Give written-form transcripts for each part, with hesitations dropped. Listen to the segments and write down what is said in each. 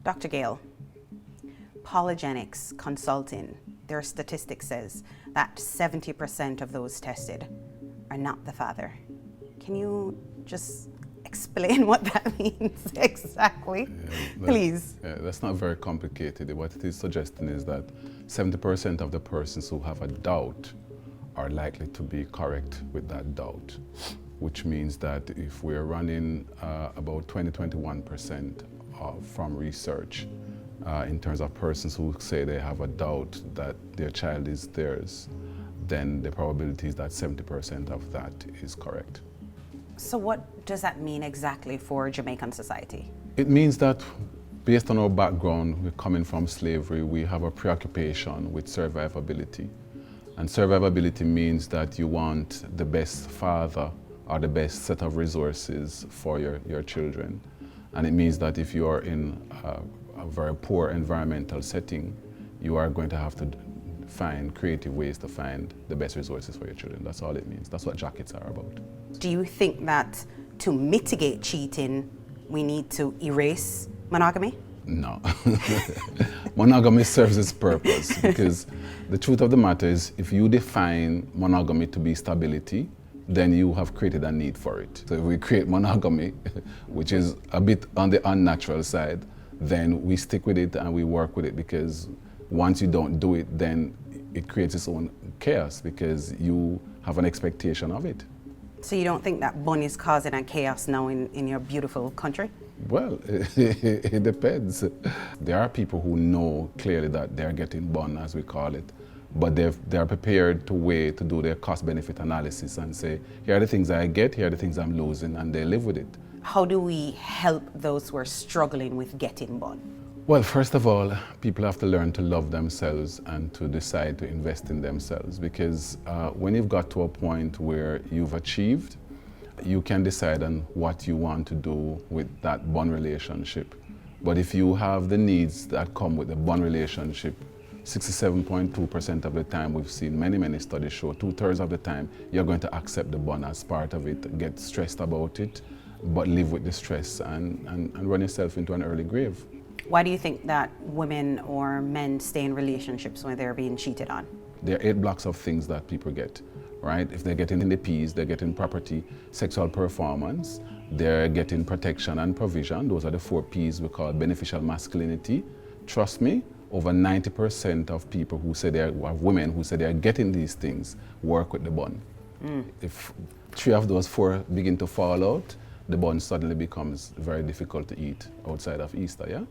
Dr. Gayle, Polygenics Consulting, their statistics says that 70% of those tested are not the father. Can you just explain what that means exactly, please? That's not very complicated. What it is suggesting is that 70% of the persons who have a doubt are likely to be correct with that doubt, which means that if we're running about 20-21% from research in terms of persons who say they have a doubt that their child is theirs, then the probability is that 70% of that is correct. So what does that mean exactly for Jamaican society? It means that based on our background, we're coming from slavery, we have a preoccupation with survivability. And survivability means that you want the best father or the best set of resources for your children. And it means that if you are in a very poor environmental setting, you are going to have to find creative ways to find the best resources for your children. That's all it means. That's what jackets are about. Do you think that to mitigate cheating, we need to erase monogamy? No. Monogamy serves its purpose because the truth of the matter is if you define monogamy to be stability, then you have created a need for it. So if we create monogamy, which is a bit on the unnatural side, then we stick with it and we work with it, because once you don't do it, then it creates its own chaos because you have an expectation of it. So you don't think that BUN is causing a chaos now in your beautiful country? Well, it depends. There are people who know clearly that they're getting BUN, as we call it, but they're prepared to wait to do their cost-benefit analysis and say, here are the things I get, here are the things I'm losing, and they live with it. How do we help those who are struggling with getting BUN? Well, first of all, people have to learn to love themselves and to decide to invest in themselves, because when you've got to a point where you've achieved, you can decide on what you want to do with that BUN relationship. But if you have the needs that come with the BUN relationship, 67.2% of the time, we've seen many studies show, 2/3 of the time, you're going to accept the BUN as part of it, get stressed about it, but live with the stress and run yourself into an early grave. Why do you think that women or men stay in relationships when they're being cheated on? There are 8 blocks of things that people get, right? If they're getting the P's, they're getting property, sexual performance, they're getting protection and provision. Those are the 4 P's we call beneficial masculinity. Trust me, over 90% of people who say they're women who say they're getting these things work with the BUN. If 3 of those 4 begin to fall out, the BUN suddenly becomes very difficult to eat outside of Easter, yeah?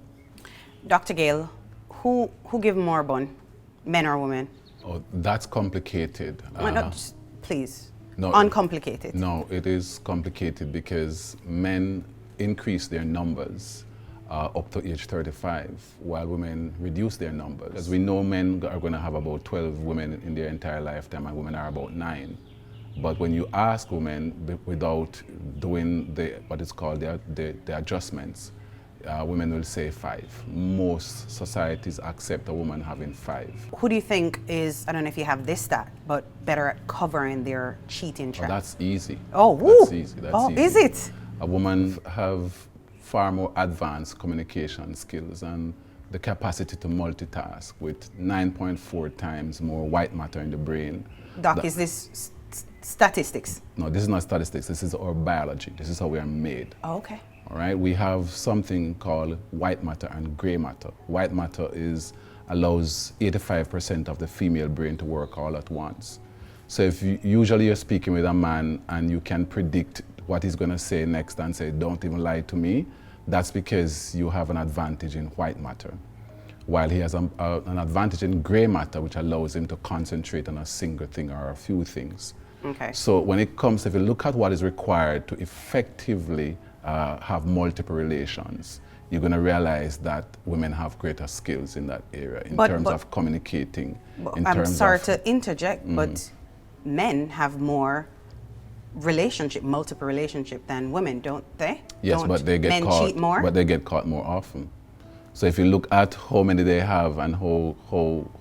Dr. Gayle, who give more BUN, men or women? Oh, that's complicated. Please, no, uncomplicated. No, it is complicated because men increase their numbers up to age 35, while women reduce their numbers. As we know, men are going to have about 12 women in their entire lifetime, and women are about 9. But when you ask women without doing what is called the adjustments, women will say 5. Most societies accept a woman having 5. Who do you think is, I don't know if you have this stat, but better at covering their cheating trap? Oh, that's easy. Oh, woo. That's easy. That's easy. Is it? A woman have far more advanced communication skills and the capacity to multitask with 9.4 times more white matter in the brain. Doc, is this statistics? No, this is not statistics. This is our biology. This is how we are made. Oh, okay. All right, we have something called white matter and gray matter. White matter allows 85% of the female brain to work all at once. So if usually you're speaking with a man and you can predict what he's going to say next and say, don't even lie to me, that's because you have an advantage in white matter. While he has an advantage in gray matter, which allows him to concentrate on a single thing or a few things. Okay. So when it comes, if you look at what is required to effectively have multiple relations, you're going to realize that women have greater skills in that area in terms of communicating. I'm sorry to interject, but men have more multiple relationship than women, don't they? Yes, but they get caught. Cheat more? But they get caught more often. So if you look at how many they have and how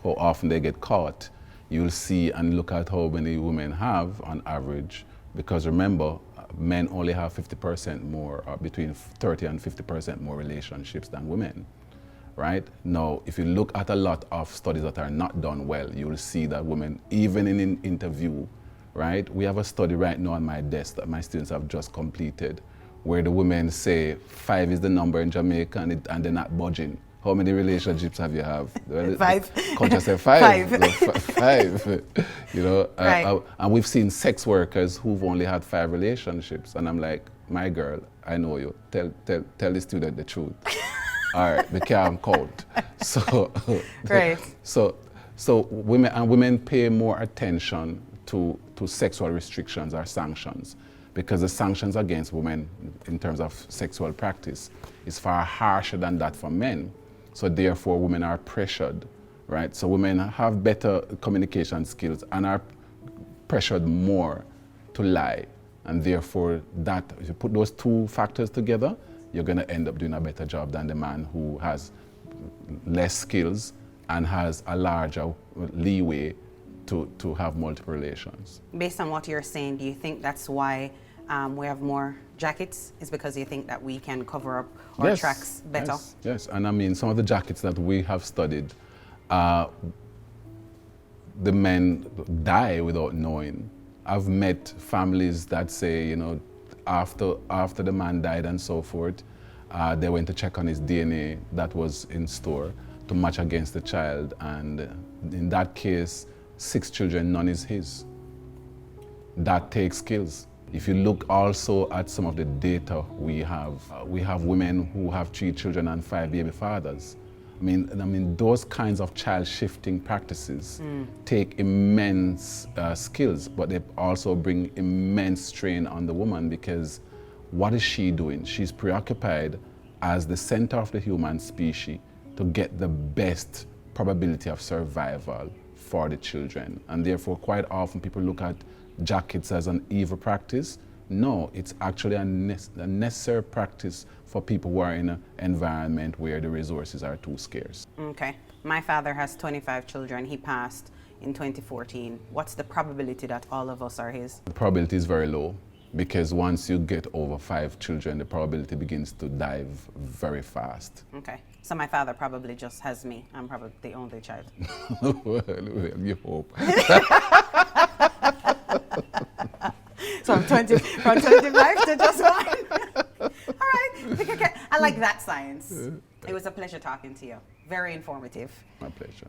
often they get caught, you'll see and look at how many women have on average, because remember, men only have 50% more, or between 30 and 50% more relationships than women. right? Now, if you look at a lot of studies that are not done well, you will see that women, even in an interview, right? We have a study right now on my desk that my students have just completed, where the women say 5 is the number in Jamaica and they're not budging. How many relationships have you have? 5. Culture say 5. 5. 5. You know, Right. and we've seen sex workers who've only had 5 relationships, and I'm like, my girl, I know you. Tell the student the truth. All right, we can't count. So, Right. So women pay more attention to sexual restrictions or sanctions, because the sanctions against women in terms of sexual practice is far harsher than that for men. So therefore, women are pressured, right? So women have better communication skills and are pressured more to lie. And therefore, that if you put those 2 factors together, you're going to end up doing a better job than the man who has less skills and has a larger leeway to have multiple relations. Based on what you're saying, do you think that's why we have more jackets? Is because you think that we can cover up our tracks better? Yes, and I mean, some of the jackets that we have studied, the men die without knowing. I've met families that say, you know, after the man died and so forth, they went to check on his DNA that was in store to match against the child, and in that case, 6 children, none is his. That takes skills. If you look also at some of the data we have women who have 3 children and 5 baby fathers. I mean, those kinds of child shifting practices take immense skills, but they also bring immense strain on the woman, because what is she doing? She's preoccupied as the center of the human species to get the best probability of survival for the children. And therefore, quite often people look at jackets as an evil practice. No, it's actually a necessary practice for people who are in an environment where the resources are too scarce. Okay. My father has 25 children. He passed in 2014. What's the probability that all of us are his? The probability is very low, because once you get over 5 children, the probability begins to dive very fast. Okay. So my father probably just has me. I'm probably the only child. Well, you hope. So I'm from 25 to just 1. All right. I like that science. It was a pleasure talking to you. Very informative. My pleasure.